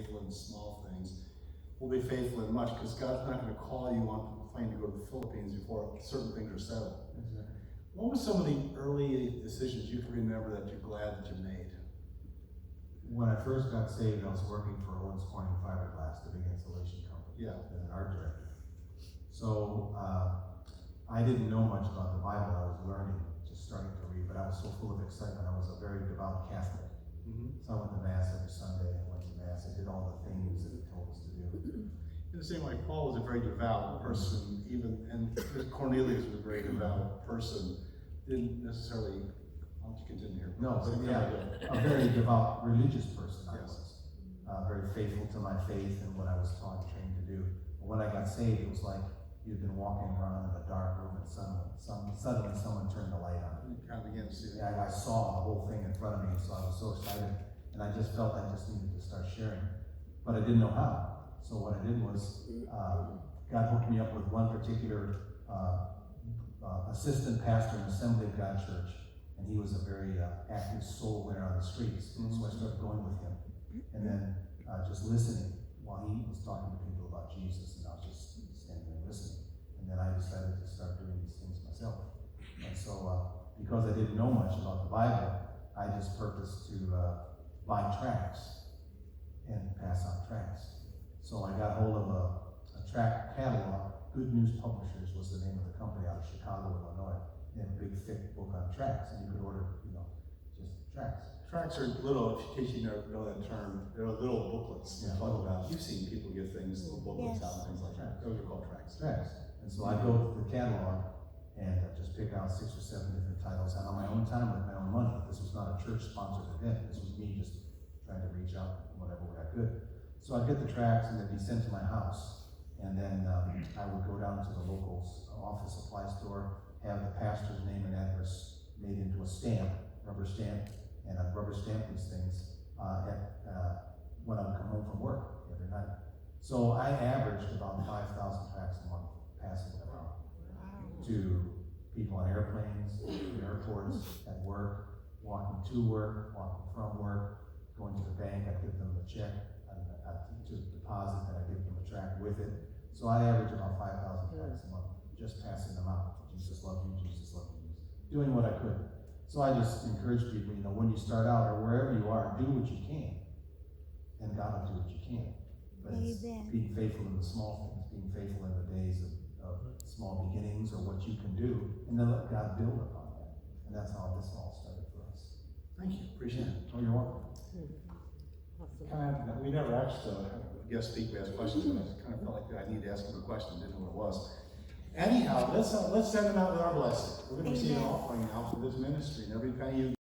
faithful in small things, we'll be faithful in much, because God's not going to call you on the plane to go to the Philippines before certain things are settled. Exactly. What were some of the early decisions you can remember that you're glad that you made? When I first got saved, I was working for Owens Corning Fiberglass, the big insulation company, Yeah. as an art director. So I didn't know much about the Bible. I was learning, just starting to read, but I was so full of excitement. I was a very devout Catholic. So I went to Mass every Sunday. I went to Mass. I did all the things that it told us to do. In the same way, Paul was a very devout person, and Cornelius was a very devout person. Didn't necessarily, I'll let you continue here. No, but yeah, a very devout religious person I was. Very faithful to my faith and what I was taught and trained to do. But when I got saved, it was like you'd been walking around in a dark room and suddenly someone turned the light on. You kind of began to see that. I saw the whole thing in front of me, so I was so excited, and I just felt I just needed to start sharing, but I didn't know how. So what I did was, God hooked me up with one particular assistant pastor in Assembly of God Church, and he was a very active soul winner on the streets. So I started going with him, and then just listening while he was talking to people about Jesus, and I was just standing there listening. And then I decided to start doing these things myself. And so, because I didn't know much about the Bible, I just purposed to buy tracts and pass out tracts. So I got hold of a tract catalog. Good News Publishers was the name of the company out of Chicago, Illinois. They had a big, thick book on tracts, and you could order, just tracts. Tracts are little, in case you never know that term, they're little booklets. Yeah. Talk about, you've seen people give things, little booklets out and things like that. Those are called tracts. Tracts. And so I go to the catalog and just pick out 6 or 7 different titles, and on my own time with my own money. This was not a church-sponsored event. This was me just trying to reach out whatever way I could. So I'd get the tracts and they'd be sent to my house. And then I would go down to the local office supply store, have the pastor's name and address made into a stamp, rubber stamp, and I'd rubber stamp these things when I would come home from work every night. So I averaged about 5,000 tracts a month passing them out to people on airplanes, airports, at work, walking to work, walking from work, going to the bank. I'd give them a check, to deposit, and I'd give them a tract with it. So I averaged about 5,000 tracts a month, just passing them out. Jesus loved you, Jesus loved you, doing what I could. So I just encourage people, when you start out or wherever you are, do what you can, and God will do what you can. But it's being faithful in the small things, being faithful in the days of small beginnings or what you can do, and then let God build upon that. And that's how this all started for us. Thank you, appreciate it. Oh, you're welcome. We never asked a guest speaker ask questions, and I kind of felt like I needed to ask him a question, didn't know what it was. Anyhow, let's send him out with our blessing. We're going to receive an offering now for this ministry, and every penny you